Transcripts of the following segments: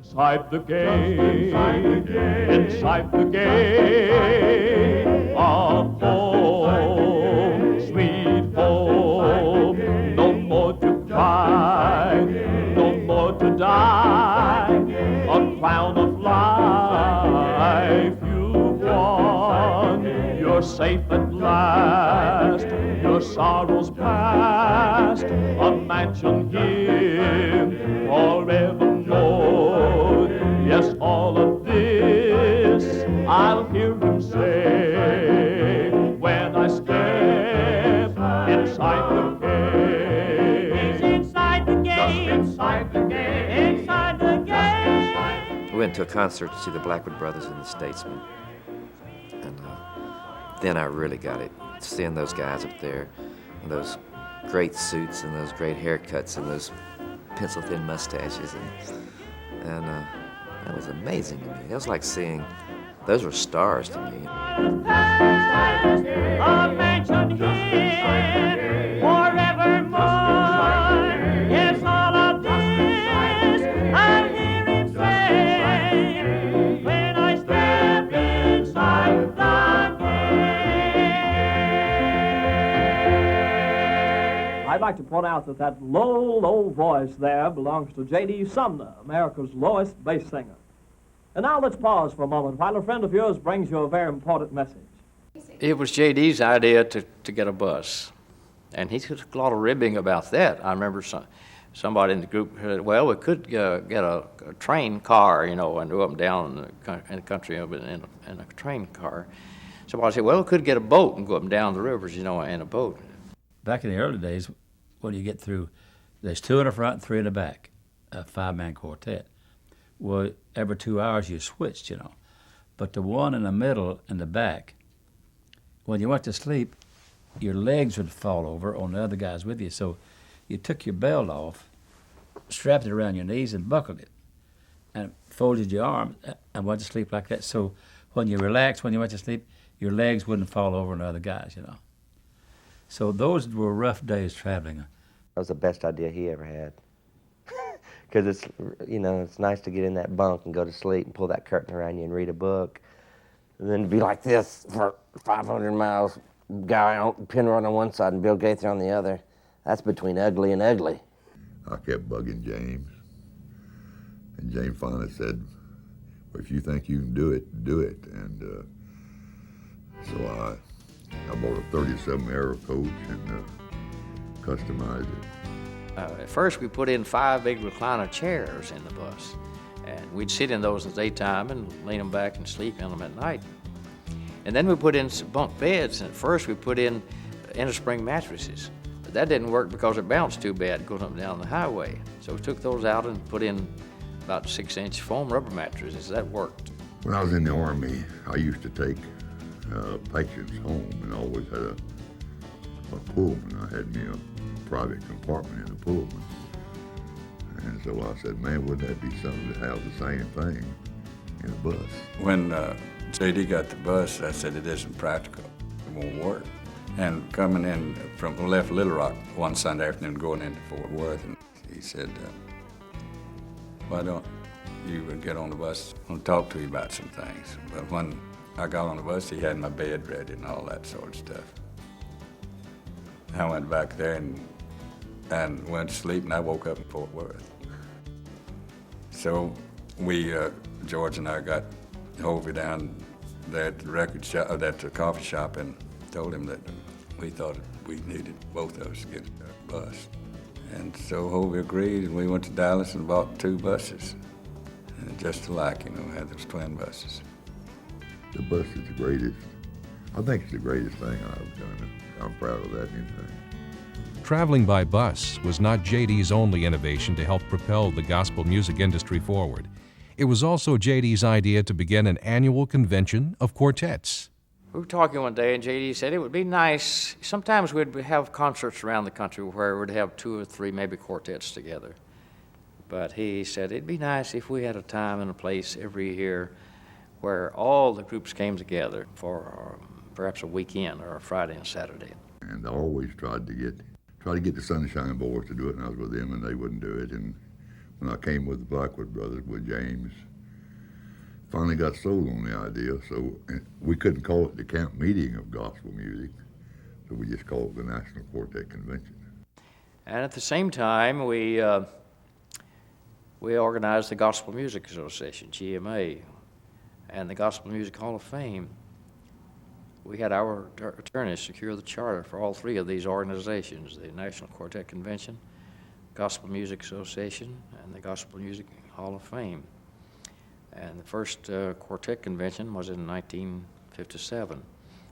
Inside the game, inside the game of home, sweet home. No more to cry, no more to die. A crown of life you've won. You're safe at last, your sorrows past. A mansion here forevermore. Yes, all of this I'll hear him say when I step inside the game. He's inside the game. Just inside the game. Inside the game. We went to a concert to see the Blackwood Brothers and the Statesmen. And then I really got it, seeing those guys up there, and those great suits and those great haircuts and those pencil-thin mustaches. And that was amazing to me. It was like seeing, those were stars to me. A mansion here forevermore. Yes, all of this I hear him say when I step inside the game. I'd like to point out that that low voice there belongs to J.D. Sumner, America's lowest bass singer. And now let's pause for a moment while a friend of yours brings you a very important message. It was J.D.'s idea to get a bus, and he took a lot of ribbing about that. I remember somebody in the group said, well, we could get a train car, you know, and go up and down in the country in a train car. Somebody said, well, we could get a boat and go up and down the rivers, you know, in a boat. Back in the early days, when you get through, there's 2 in the front and 3 in the back, a 5-man quartet. Well, every 2 hours you switched, you know. But the one in the middle and the back, when you went to sleep, your legs would fall over on the other guys with you. So you took your belt off, strapped it around your knees and buckled it, and folded your arms and went to sleep like that. So when you relaxed, when you went to sleep, your legs wouldn't fall over on the other guys, you know. So those were rough days traveling. That was the best idea he ever had. Because it's, you know, it's nice to get in that bunk and go to sleep and pull that curtain around you and read a book. And then be like this for 500 miles, guy on Penrod on one side and Bill Gaither on the other. That's between ugly and ugly. I kept bugging James. And James finally said, well, if you think you can do it, do it. And so I bought a 37 Aero coach and customized it. At first, we put in 5 big recliner chairs in the bus, and we'd sit in those in the daytime and lean them back and sleep in them at night. And then we put in some bunk beds, and at first we put in inner-spring mattresses. But that didn't work because it bounced too bad going up and down the highway. So we took those out and put in about 6-inch foam rubber mattresses. That worked. When I was in the Army, I used to take patients home and always had a Pullman. I had me a private compartment in the Pullman. And so I said, man, wouldn't that be something to have the same thing in a bus? When J.D. got the bus, I said, it isn't practical. It won't work. And coming in from, left Little Rock one Sunday afternoon going into Fort Worth, and he said, why don't you get on the bus? I want to talk to you about some things. But when I got on the bus, he had my bed ready and all that sort of stuff. I went back there and went to sleep, and I woke up in Fort Worth. So we, George and I, got Hovey down there at the record shop, at the coffee shop, and told him that we thought we needed both of us to get a bus. And so Hovey agreed, and we went to Dallas and bought 2 buses. And just alike, you know, had those twin buses. The bus is the greatest. I think it's the greatest thing I've done. I'm proud of that anything. Traveling by bus was not J.D.'s only innovation to help propel the gospel music industry forward. It was also J.D.'s idea to begin an annual convention of quartets. We were talking one day, and J.D. said it would be nice. Sometimes we'd have concerts around the country where we'd have 2 or 3 maybe quartets together. But he said it'd be nice if we had a time and a place every year where all the groups came together for perhaps a weekend or a Friday and Saturday. And I always tried to get the Sunshine Boys to do it, and I was with them, and they wouldn't do it. And when I came with the Blackwood Brothers with James, finally got sold on the idea, so we couldn't call it the camp meeting of gospel music, so we just called it the National Quartet Convention. And at the same time, we organized the Gospel Music Association, GMA, and the Gospel Music Hall of Fame. We had our attorneys secure the charter for all three of these organizations, the National Quartet Convention, Gospel Music Association, and the Gospel Music Hall of Fame. And the first quartet convention was in 1957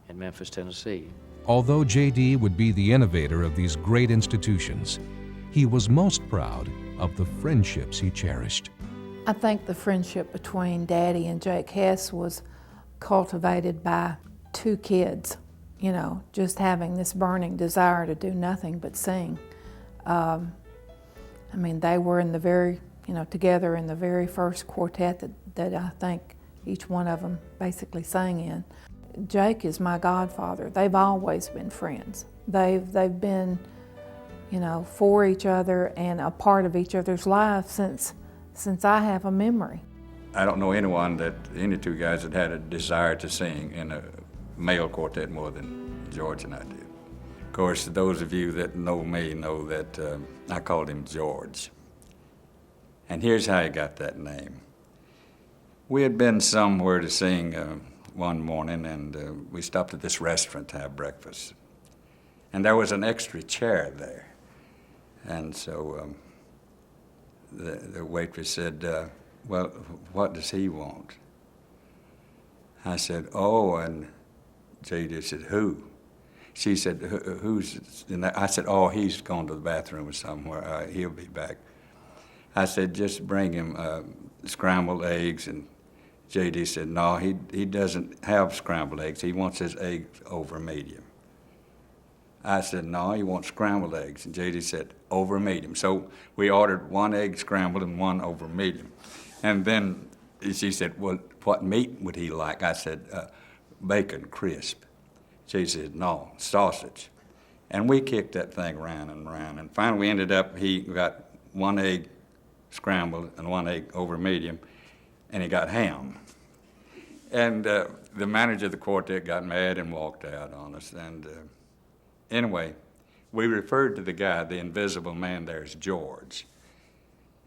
in Memphis, Tennessee. Although J.D. would be the innovator of these great institutions, he was most proud of the friendships he cherished. I think the friendship between Daddy and Jake Hess was cultivated by two kids, you know, just having this burning desire to do nothing but sing. I mean, they were in the very, you know, together in the very first quartet that I think each one of them basically sang in. Jake is my godfather. They've always been friends. They've been, you know, for each other and a part of each other's lives since I have a memory. I don't know any two guys that had a desire to sing in a male quartet more than George and I did. Of course, those of you that know me know that I called him George. And here's how he got that name. We had been somewhere to sing one morning, and we stopped at this restaurant to have breakfast. And there was an extra chair there. And so the waitress said, well, what does he want? I said, oh, and J.D. said, who? She said, who's? And I said, oh, he's gone to the bathroom or somewhere. He'll be back. I said, just bring him scrambled eggs. And J.D. said, no, he doesn't have scrambled eggs. He wants his eggs over medium. I said, no, he wants scrambled eggs. And J.D. said, over medium. So we ordered one egg scrambled and one over medium. And then she said, well, what meat would he like? I said, bacon crisp. She said, no, sausage. And we kicked that thing round and round. And finally we ended up, he got one egg scrambled and one egg over medium, and he got ham. And the manager of the quartet got mad and walked out on us. And anyway, we referred to the guy, the invisible man there, as George.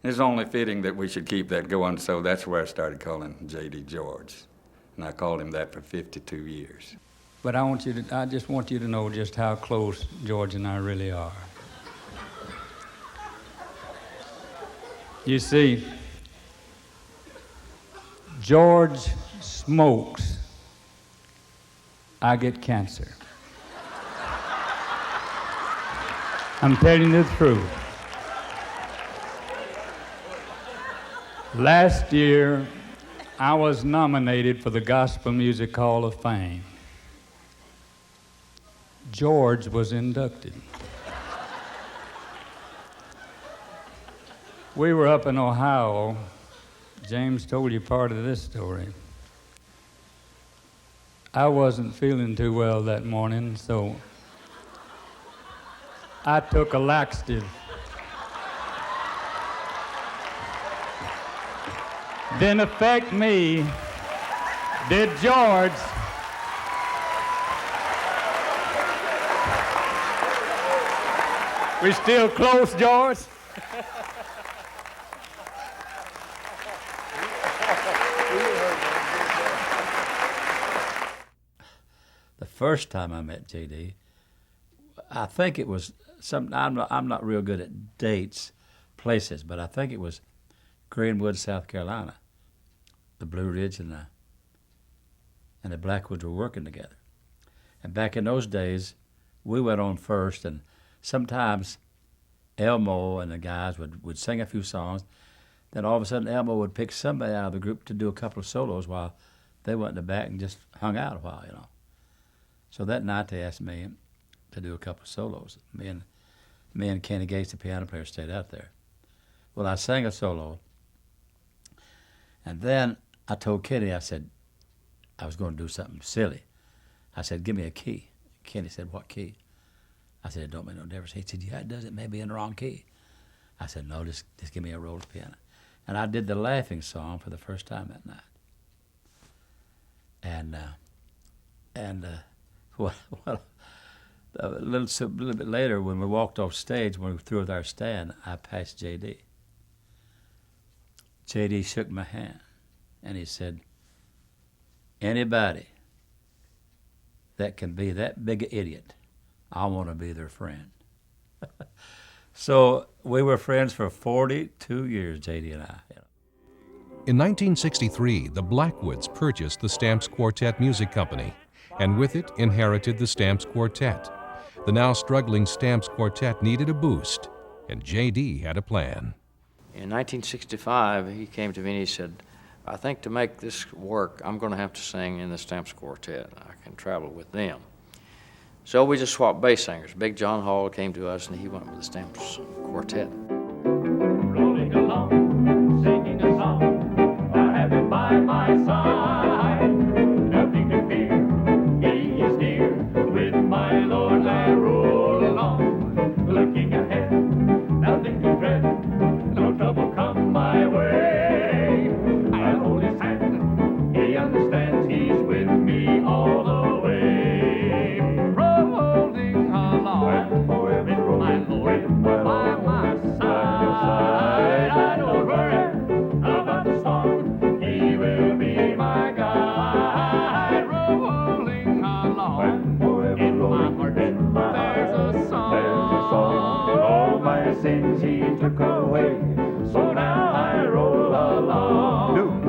It's only fitting that we should keep that going, so that's where I started calling J.D. George. And I called him that for 52 years. But I just want you to know just how close George and I really are. You see, George smokes, I get cancer. I'm telling you the truth. Last year, I was nominated for the Gospel Music Hall of Fame. George was inducted. We were up in Ohio. James told you part of this story. I wasn't feeling too well that morning, so I took a laxative. Didn't affect me, did George. We still close, George? The first time I met J.D., I think it was something, I'm not real good at dates, places, but I think it was Greenwood, South Carolina. The Blue Ridge and the Blackwoods were working together. And back in those days, we went on first, and sometimes Elmo and the guys would sing a few songs. Then all of a sudden, Elmo would pick somebody out of the group to do a couple of solos while they went in the back and just hung out a while, you know. So that night they asked me to do a couple of solos. Me and Kenny Gates, the piano player, stayed out there. Well, I sang a solo, and then I told Kenny, I said, I was going to do something silly. I said, give me a key. Kenny said, what key? I said, it don't make no difference. He said, yeah, it does. It may be in the wrong key. I said, no, just give me a roll of piano. And I did the laughing song for the first time that night. And a little bit later, when we walked off stage, when we were through with our stand, I passed J.D. J.D. shook my hand, and he said, anybody that can be that big an idiot, I want to be their friend. So we were friends for 42 years, J.D. and I. In 1963, the Blackwoods purchased the Stamps Quartet Music Company, and with it inherited the Stamps Quartet. The now struggling Stamps Quartet needed a boost, and J.D. had a plan. In 1965, he came to me and he said, I think to make this work, I'm going to have to sing in the Stamps Quartet. I can travel with them. So we just swapped bass singers. Big John Hall came to us, and he went with the Stamps Quartet. Rolling along, singing a song, I have him by my side. Nothing to fear, he is near. With my Lord I roll along, looking ahead, nothing to dread, no trouble come my way. I hold his hand, he understands, he's with me all the way. Rolling along, my Lord by my side. I don't worry about the storm, he will be my guide. Rolling along, in my heart there's a song. All my sins he took away, so now I roll along.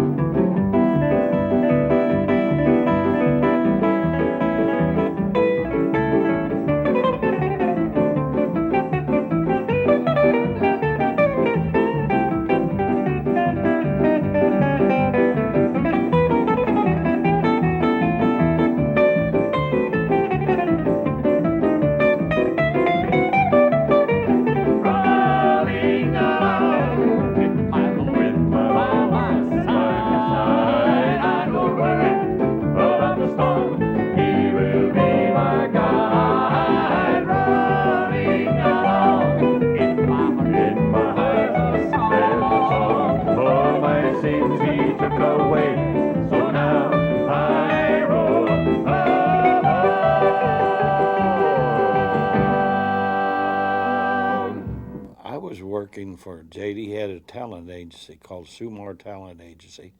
Working for J.D. had a talent agency called Sumner Talent Agency.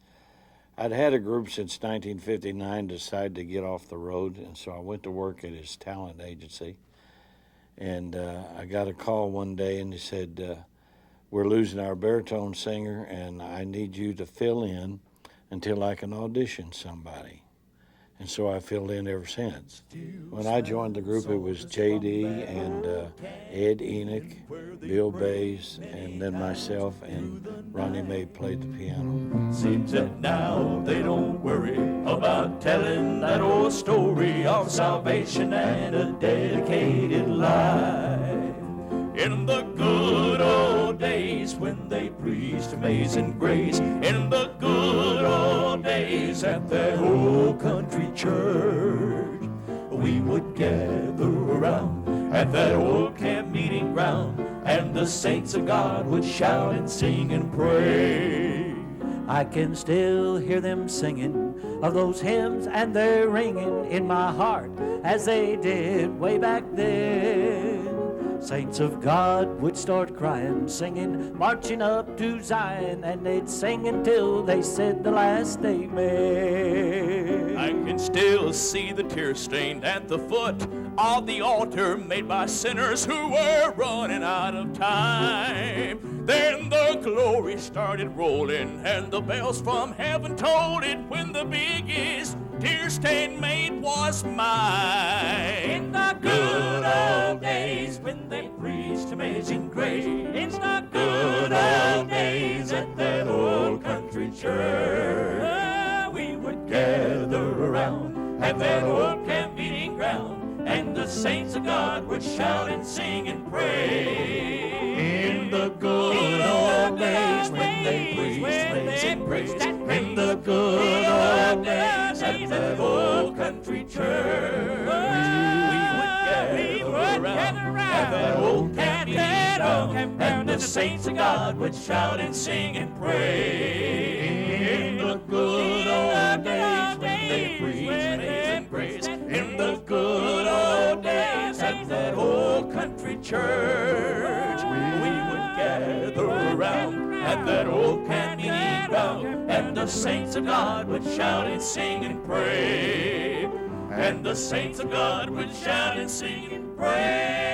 I'd had a group since 1959, decided to get off the road, and so I went to work at his talent agency. And I got a call one day, and he said, we're losing our baritone singer, and I need you to fill in until I can audition somebody. And so I filled in ever since. When I joined the group, it was J.D. and Ed Enoch, Bill Bays, and then myself, and Ronnie Mae played the piano. Seems that now they don't worry about telling that old story of salvation and a dedicated life. In the good old days when they preached amazing grace, in the good old days at that old country church, we would gather around at that old camp meeting ground, and the saints of God would shout and sing and pray. I can still hear them singing of those hymns, and they're ringing in my heart as they did way back then. Saints of God would start crying, singing, marching up to Zion, and they'd sing until they said the last amen. I can still see the tear stained at the foot of the altar made by sinners who were running out of time. Then the glory started rolling, and the bells from heaven told it when the biggest tear-stained maid was mine. In the good old days when they preached amazing grace, in the good old days at that old country church, we would gather around at that old camp meeting ground, and the saints of God would shout and sing and pray. In the good old days when they preached amazing grace, in the good old days at that old country church, we would gather around at that old camp meeting ground, and the saints of God would shout and sing and pray. In the good old days when they preached amazing grace. In the good old days at that old country church, we would gather around at that old camping ground, and the saints of God would shout and sing and pray. And the saints of God would shout and sing and pray.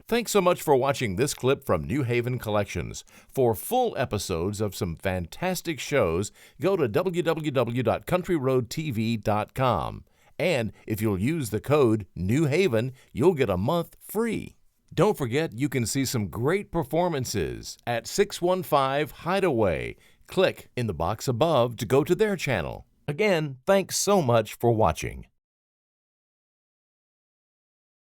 Thanks so much for watching this clip from New Haven Collections. For full episodes of some fantastic shows, go to www.countryroadtv.com. And if you'll use the code New Haven, you'll get a month free. Don't forget you can see some great performances at 615 Hideaway. Click in the box above to go to their channel. Again, thanks so much for watching.